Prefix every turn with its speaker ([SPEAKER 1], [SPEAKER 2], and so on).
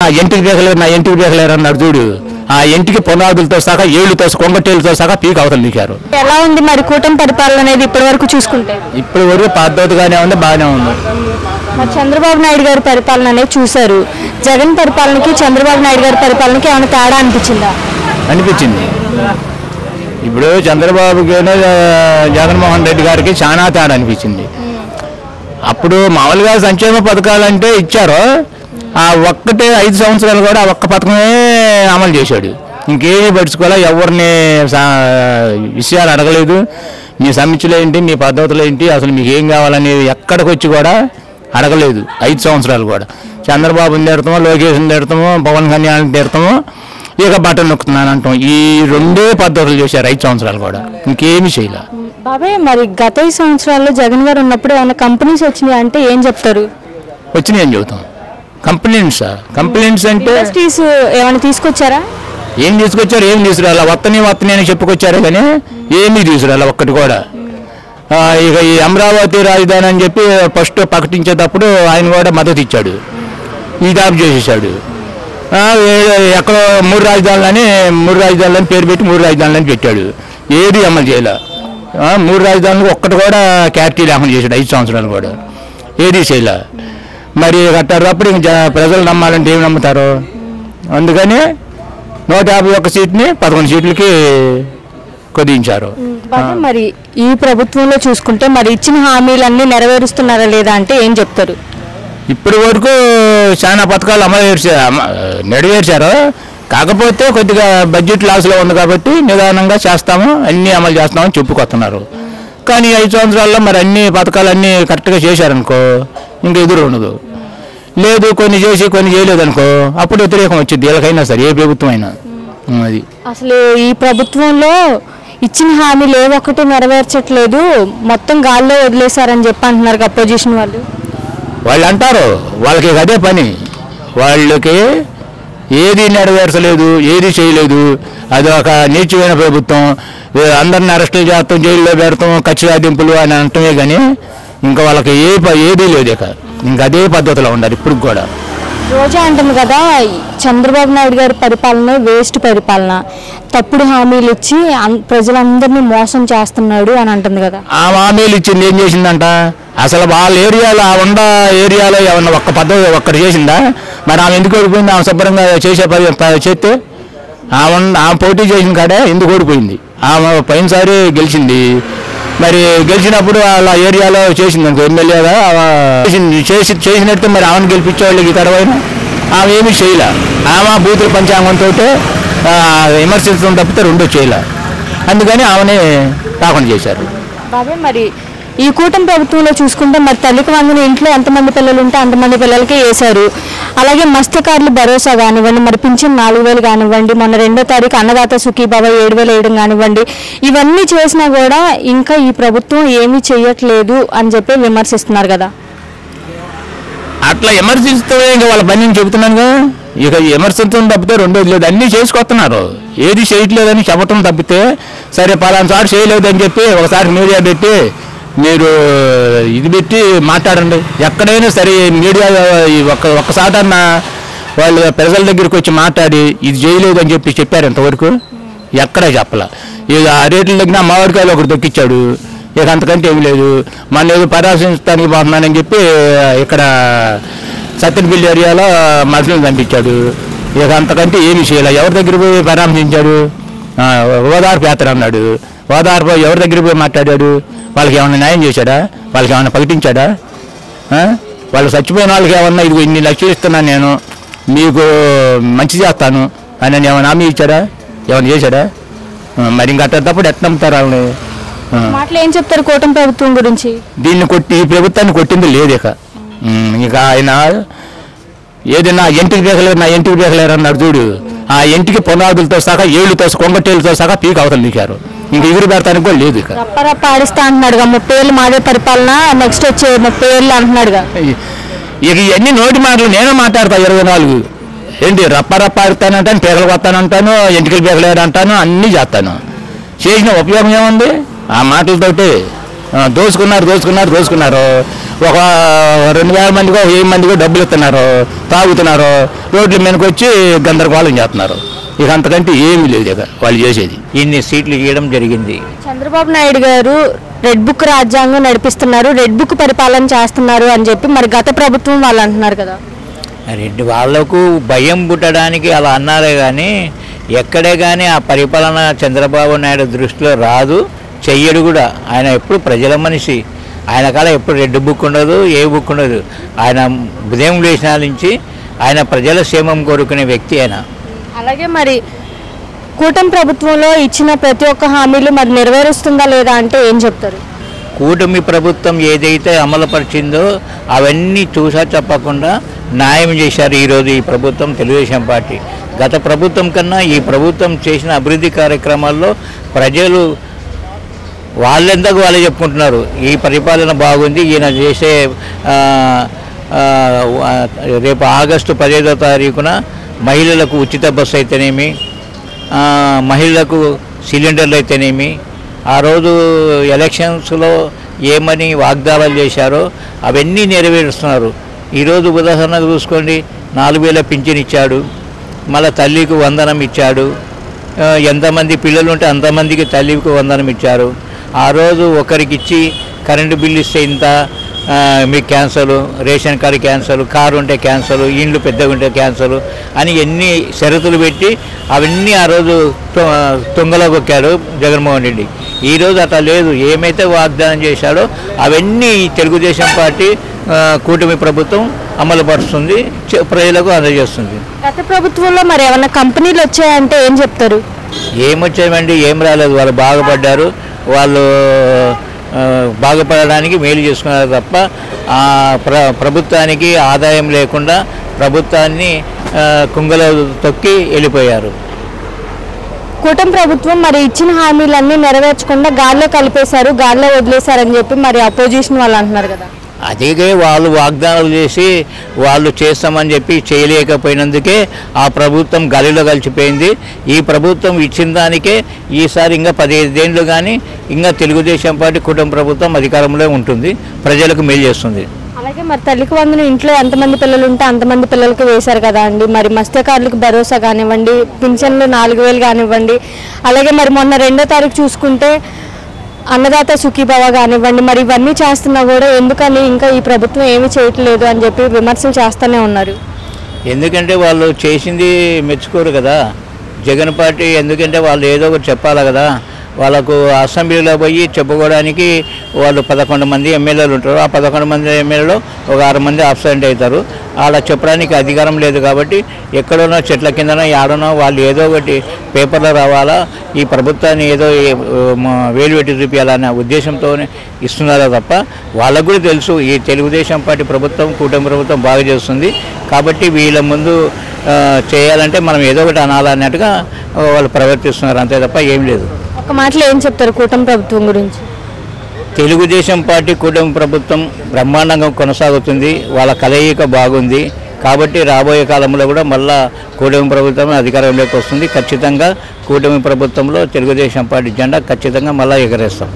[SPEAKER 1] ఆ ఇంటికి బేగలేరు నా ఇంటికి బేగలేరు అన్నాడు చూడు. ఆ ఇంటికి పునాదులతో సహా ఏళ్ళుతో కొంగటేళ్ళతో సహా పీక్ అవతలు దిగారు.
[SPEAKER 2] ఎలా ఉంది మరి కూటమి పరిపాలన అనేది ఇప్పటి వరకు చూసుకుంటే?
[SPEAKER 1] ఇప్పటి వరకు పద్ధతిగానే ఉంది, బాగానే ఉంది.
[SPEAKER 2] మరి చంద్రబాబు నాయుడు గారి పరిపాలన అనేది చూశారు. జగన్ పరిపాలనకి చంద్రబాబు నాయుడు గారి పరిపాలనకి ఏమైనా తేడా అనిపించిందా?
[SPEAKER 1] అనిపించింది. ఇప్పుడు చంద్రబాబుకి జగన్మోహన్ రెడ్డి గారికి చాలా తేడా అనిపించింది. అప్పుడు మామూలుగా సంక్షేమ పథకాలంటే ఇచ్చారు, ఆ ఒక్కటే 5 సంవత్సరాలు కూడా ఆ ఒక్క పథకమే అమలు చేశాడు. ఇంకేమీ పట్టించుకోలే, ఎవరిని విషయాలు అడగలేదు. మీ సమీక్షలు ఏంటి, మీ పద్ధతులు ఏంటి, అసలు మీకు ఏం కావాలనేది ఎక్కడికి వచ్చి కూడా అడగలేదు. 5 సంవత్సరాలు కూడా చంద్రబాబుని తిడతామో, లోకేష్ని తిడతామో, పవన్ కళ్యాణ్ని తిడతామో, ఇక బటన్ నొక్కుతున్నాను అంటాం. ఈ రెండే పద్ధతులు చేశారు 5 సంవత్సరాలు కూడా, ఇంకేమీ చేయలే.
[SPEAKER 2] బాబాయ్ మరి గత 5 సంవత్సరాల్లో జగన్ గారు ఉన్నప్పుడు ఏమైనా కంపెనీస్ వచ్చినాయి అంటే ఏం చెప్తారు?
[SPEAKER 1] వచ్చినాయి ఏం చెబుతాం. కంప్లైంట్స్ అంటే
[SPEAKER 2] ఇండస్ట్రీస్ ఏమైనా తీసుకొచ్చారా?
[SPEAKER 1] ఏం తీసుకొచ్చారు, ఏం తీసుకురాలా. వత్తని అని చెప్పుకొచ్చారు కానీ ఏమీ తీసుకురాలా ఒక్కటి కూడా. ఇక ఈ అమరావతి రాజధాని అని చెప్పి ఫస్ట్ ప్రకటించేటప్పుడు ఆయన కూడా మద్దతు ఇచ్చాడు, ఇది ఆఫ్ చేసేసాడు. ఎక్కడో 3 రాజధానులని పేరు పెట్టి 3 రాజధానులని పెట్టాడు, ఏది అమలు చేయలే. 3 రాజధానులు ఒక్కటి కూడా క్యారిటీ లేకుండా చేశాడు 5 సంవత్సరాలు కూడా, ఏది చేయలే. మరి కట్టారు ఇంక ప్రజలు నమ్మాలంటే ఏమి నమ్ముతారు? అందుకని 151 సీట్ని 11 సీట్లకి కుదించారు.
[SPEAKER 2] మరి ఈ ప్రభుత్వంలో చూసుకుంటే మరి ఇచ్చిన హామీలన్నీ నెరవేరుస్తున్నారా లేదా అంటే ఏం చెప్తారు?
[SPEAKER 1] ఇప్పటి వరకు చాలా పథకాలు నెరవేర్చారు, కాకపోతే కొద్దిగా బడ్జెట్ లాస్లో ఉంది కాబట్టి నిదానంగా చేస్తాము, అన్నీ అమలు చేస్తామని చెప్పుకొస్తున్నారు. కానీ 5 సంవత్సరాల్లో మరి అన్ని పథకాలు అన్నీ కరెక్ట్గా చేశారనుకో ఇంకా ఎదురు ఉండదు. లేదు కొన్ని చేసి కొన్ని చేయలేదు అనుకో అప్పుడు వ్యతిరేకం వచ్చింది వీళ్ళకైనా సరే, ఏ ప్రభుత్వం అయినా. అది
[SPEAKER 2] అసలు ఈ ప్రభుత్వంలో ఇచ్చిన హామీలు ఏ ఒక్కటి నెరవేర్చట్లేదు, మొత్తం గాల్లో వదిలేశారని చెప్పి అంటున్నారు అపోజిషన్ వాళ్ళు
[SPEAKER 1] అంటారు. వాళ్ళకి అదే పని, వాళ్ళకి ఏది నెరవేర్చలేదు, ఏది చేయలేదు. అది ఒక నీచమైన ప్రభుత్వం, అందరిని అరెస్టులు చేస్తాం, జైల్లో పెడతాం, కక్ష సాధింపులు అని అంటమే కానీ ఇంకా వాళ్ళకి ఏదీ లేదు. ఇంకా అదే పద్ధతిలో ఉండాలి ఇప్పుడు కూడా.
[SPEAKER 2] రోజా అంటుంది కదా చంద్రబాబు నాయుడు గారి పరిపాలన వేస్ట్ పరిపాలన, తప్పుడు హామీలు ఇచ్చి ప్రజలందరినీ మోసం చేస్తున్నాడు అని అంటుంది కదా.
[SPEAKER 1] ఆ హామీలు ఇచ్చింది ఏం చేసిందంట? అసలు వాళ్ళ ఏరియాలో ఏరియాలో ఏమన్నా ఒక్క పద్ధతి ఒక్కటి చేసిందా? మరి ఆమె ఎందుకు ఓడిపోయింది? ఆమె శుభ్రంగా చేస్తే ఆమె పోటీ చేసిన కాడే ఎందుకు ఓడిపోయింది? ఆమె పోయినసారి గెలిచింది, మరి గెలిచినప్పుడు వాళ్ళ ఏరియాలో చేసింది అనుకో ఎమ్మెల్యేగా చేసినట్టు మరి ఆమెను గెలిపించేవాళ్ళకి తడవైన ఆమె ఏమీ చేయలే. ఆమె బూతుల పంచాంగంతో విమర్శించడం తప్పితే రెండో చేయలే, అందుకని ఆమెనే కాకుండా చేశారు.
[SPEAKER 2] బాబాయ్ మరి ఈ కూటమి ప్రభుత్వంలో చూసుకుంటే మరి తల్లికి వందన ఇంట్లో ఎంతమంది పిల్లలు ఉంటే అంతమంది పిల్లలకే వేశారు. అలాగే మత్స్యకారులు భరోసా కానివ్వండి, మరి పింఛన్ 4000 కానివ్వండి, మొన్న 2వ తారీఖు అన్నదాత సుఖీభావ 7000 వేయడం కానివ్వండి, ఇవన్నీ చేసినా కూడా ఇంకా ఈ ప్రభుత్వం ఏమీ చేయట్లేదు అని చెప్పి విమర్శిస్తున్నారు కదా.
[SPEAKER 1] అట్లా విమర్శిస్తే ఇంకా వాళ్ళ పని నేను చెబుతున్నాను కదా. ఇక విమర్శించడం తప్పితే రెండోది లేదు, అన్నీ చేసుకొస్తున్నారు. ఏది చేయట్లేదని చెప్పటం తప్పితే సరే పలానా సారి చేయలేదని చెప్పి ఒకసారి మీడియా పెట్టి మీరు ఇది పెట్టి మాట్లాడండి. ఎక్కడైనా సరే మీడియా ఒక్కసారన్నా వాళ్ళు ప్రజల దగ్గరికి వచ్చి మాట్లాడి ఇది చేయలేదు అని చెప్పారు ఇంతవరకు ఎక్కడా చెప్పలే. ఇక ఆ రేట్ల దగ్గర మామిడికాయలు ఒకటి దొక్కిచ్చాడు, ఇక అంతకంటే ఏమి లేదు. మన ఏదో పరామర్శించడానికి పోతున్నానని చెప్పి ఇక్కడ సత్తెనపల్లి ఏరియాలో మనుషులను పంపించాడు, ఇక అంతకంటే ఏమి చేయలే. ఎవరి దగ్గర పోయి పరామర్శించాడు? ఓదార్పు యాత్ర అన్నాడు, ఓదార్పు ఎవరి దగ్గర పోయి మాట్లాడాడు? వాళ్ళకి ఏమైనా న్యాయం చేశాడా? వాళ్ళకి ఏమైనా ప్రకటించాడా? వాళ్ళు చచ్చిపోయిన వాళ్ళకి ఏమన్నా ఇదిగో ఇన్ని లక్షలు ఇస్తున్నాను నేను మీకు మంచి చేస్తాను అని ఏమైనా హామీ ఇచ్చాడా? ఏమైనా చేశాడా? మరి ఇంకా అట్టేటప్పుడు ఎట్లా నమ్ముతారు వాళ్ళని?
[SPEAKER 2] మాటలు ఏం చెప్తారు కూటమి ప్రభుత్వం గురించి?
[SPEAKER 1] దీన్ని ఈ ప్రభుత్వాన్ని కొట్టింది లేదు. ఇక ఆయన ఏదైనా ఇంటికి బేగలేరు అన్నాడు చూడు. ఆ ఇంటికి పునాదులతో సహా ఏళ్ళుతో కొంగటేళ్ళతో సహా పీక్ అవతలు దిగారు, ఇంక ఎగురు పెడతానికి కూడా లేదు. ఇక
[SPEAKER 2] రప్పరప్ప ఆడిస్తా అంటున్నాడు, 30 ఏళ్ళు మాదే పరిపాలన, నెక్స్ట్ వచ్చే 30 ఏళ్ళు అంటున్నాడుగా.
[SPEAKER 1] ఇక ఇవన్నీ నోటి మాటలు నేను మాట్లాడతా 24 ఏంటి రప్పరప్ప ఆడుతానంటాను, పీకలు కొత్తానంటాను, ఇంటికి బేగలేరు అంటాను, అన్నీ చేస్తాను. చేసిన ఉపయోగం ఏముంది? ఆ మాటలతోటి దోచుకున్నారు ఒక 2000 మందికో 1000 మందికో డబ్బులు ఇస్తున్నారు, తాగుతున్నారు, రోడ్ల మీదకి వచ్చి గందరగోళం చేస్తున్నారు. ఇక అంతకంటే ఏమీ లేదు ఇక వాళ్ళు చేసేది.
[SPEAKER 3] ఇన్ని సీట్లు ఇవ్వడం జరిగింది.
[SPEAKER 2] చంద్రబాబు నాయుడు గారు రెడ్ బుక్ రాజ్యాంగం నడిపిస్తున్నారు, రెడ్ బుక్ పరిపాలన చేస్తున్నారు అని చెప్పి మరి గత ప్రభుత్వం వాళ్ళు అంటున్నారు కదా.
[SPEAKER 3] రెడ్డి వాళ్లకు భయం పుట్టడానికి అలా అన్నారే కానీ ఎక్కడే కానీ ఆ పరిపాలన చంద్రబాబు నాయుడు దృష్టిలో రాదు, చెయ్యడు కూడా. ఆయన ఎప్పుడు ప్రజల మనిషి. ఆయన కాల ఎప్పుడు రెడ్ బుక్ ఉండదు, ఏ బుక్ ఉండదు. ఆయన ఉదయం లేచిన నుంచి ఆయన ప్రజల క్షేమం కోరుకునే వ్యక్తి ఆయన.
[SPEAKER 2] అలాగే మరి కూటమి ప్రభుత్వంలో ఇచ్చిన ప్రతి ఒక్క హామీలు మరి నెరవేరుస్తుందా లేదా అంటే ఏం చెప్తారు?
[SPEAKER 3] కూటమి ప్రభుత్వం ఏదైతే అమలుపరిచిందో అవన్నీ చూసా చెప్పకుండా న్యాయం చేశారు ఈరోజు ఈ ప్రభుత్వం, తెలుగుదేశం పార్టీ. గత ప్రభుత్వం కన్నా ఈ ప్రభుత్వం చేసిన అభివృద్ధి కార్యక్రమాల్లో ప్రజలు వాళ్ళెంతకు వాళ్ళే చెప్పుకుంటున్నారు, ఈ పరిపాలన బాగుంది, ఈయన చేసే రేపు ఆగస్టు 15వ తారీఖున మహిళలకు ఉచిత బస్సు అయితేనేమి, మహిళలకు సిలిండర్లు అయితేనేమి, ఆ రోజు ఎలక్షన్స్లో ఏమని వాగ్దానాలు చేశారో అవన్నీ నెరవేరుస్తున్నారు. ఈరోజు ఉదాహరణకు చూసుకోండి, 4000 పింఛన్ ఇచ్చాడు, మళ్ళీ తల్లికి వందనం ఇచ్చాడు. ఎంతమంది పిల్లలు ఉంటే అంతమందికి తల్లికి వందనం ఇచ్చారు. ఆ రోజు ఒకరికి ఇచ్చి కరెంటు బిల్లు ఇస్తే ఇంత, మీకు cancel, ration card cancel, car ఉంటే క్యాన్సల్, ఇండ్లు పెద్దగా ఉంటే క్యాన్సల్ అని ఎన్ని షరతులు పెట్టి అవన్నీ ఆ రోజు తుంగలో కొక్కాడు జగన్మోహన్ రెడ్డి. ఈరోజు అట్లా లేదు. ఏమైతే వాగ్దానం చేశాడో అవన్నీ తెలుగుదేశం పార్టీ కూటమి ప్రభుత్వం అమలుపరుస్తుంది, ప్రజలకు అందజేస్తుంది.
[SPEAKER 2] గత ప్రభుత్వంలో మరి ఏమైనా కంపెనీలు వచ్చాయంటే ఏం చెప్తారు?
[SPEAKER 3] ఏమొచ్చాయండి, ఏం రాలేదు. వాళ్ళు బాగుపడ్డారు, వాళ్ళు బాగుపడడానికి మేలు చేసుకున్నారు తప్ప ప్రభుత్వానికి ఆదాయం లేకుండా ప్రభుత్వాన్ని కుంగలో తొక్కి వెళ్ళిపోయారు.
[SPEAKER 2] కూటమి ప్రభుత్వం మరి ఇచ్చిన హామీలన్నీ నెరవేర్చకుండా గాల్లో కలిపేశారు, గాల్లో వదిలేశారని చెప్పి మరి అపోజిషన్ వాళ్ళు అంటున్నారు కదా.
[SPEAKER 3] అదే వాళ్ళు వాగ్దానాలు చేసి వాళ్ళు చేస్తామని చెప్పి చేయలేకపోయినందుకే ఆ ప్రభుత్వం గాలిలో కలిసిపోయింది. ఈ ప్రభుత్వం ఇచ్చిన దానికే ఈసారి ఇంకా 15 ఏళ్ళు కానీ ఇంకా తెలుగుదేశం పార్టీ కుటుంబ ప్రభుత్వం అధికారంలో ఉంటుంది, ప్రజలకు మేలు చేస్తుంది.
[SPEAKER 2] అలాగే మరి తల్లికి వందనం ఇంట్లో ఎంతమంది పిల్లలు ఉంటే అంతమంది పిల్లలకి వేశారు కదా అండి. మరి మత్స్యకారులకు భరోసా కానివ్వండి, పింఛన్లు 4000 కానివ్వండి, అలాగే మరి మొన్న 2వ తారీఖు చూసుకుంటే అన్నదాత సుఖీభవ కానివ్వండి, మరి ఇవన్నీ చేస్తున్నా కూడా ఎందుకని ఇంకా ఈ ప్రభుత్వం ఏమీ చేయట్లేదు అని చెప్పి విమర్శలు చేస్తూనే ఉన్నారు.
[SPEAKER 3] ఎందుకంటే వాళ్ళు చేసింది మెచ్చుకోరు కదా జగన్ పార్టీ. ఎందుకంటే వాళ్ళు ఏదో ఒకటి చెప్పాలి కదా. వాళ్ళకు అసెంబ్లీలో పోయి చెప్పుకోవడానికి వాళ్ళు 11 మంది ఎమ్మెల్యేలు ఉంటారు. ఆ 11 మంది ఎమ్మెల్యేలో ఒక 6 మంది అబ్సెంట్ అవుతారు. అలా చెప్పడానికి అధికారం లేదు కాబట్టి ఎక్కడోనో చెట్ల కిందనో ఆడనో వాళ్ళు ఏదో ఒకటి పేపర్లో రావాలా, ఈ ప్రభుత్వాన్ని ఏదో వేలు పెట్టి చూపించాలనే ఉద్దేశంతో ఇస్తున్నారో తప్ప వాళ్ళకు కూడా తెలుసు ఈ తెలుగుదేశం పార్టీ ప్రభుత్వం కూటమి ప్రభుత్వం బాగా చేస్తుంది కాబట్టి వీళ్ళ ముందు చేయాలంటే మనం ఏదో ఒకటి అనాలన్నట్టుగా వాళ్ళు ప్రవర్తిస్తున్నారు, అంతే తప్ప ఏం లేదు.
[SPEAKER 2] ఒక మాటలో ఏం చెప్తారు కూటమి ప్రభుత్వం గురించి?
[SPEAKER 3] తెలుగుదేశం పార్టీ కూటమి ప్రభుత్వం బ్రహ్మాండంగా కొనసాగుతుంది, వాళ్ళ కలయిక బాగుంది కాబట్టి రాబోయే కాలంలో కూడా మళ్ళా కూటమి ప్రభుత్వం అధికారంలోకి వస్తుంది. ఖచ్చితంగా కూటమి ప్రభుత్వంలో తెలుగుదేశం పార్టీ జెండా ఖచ్చితంగా మళ్ళీ ఎగరేస్తాం.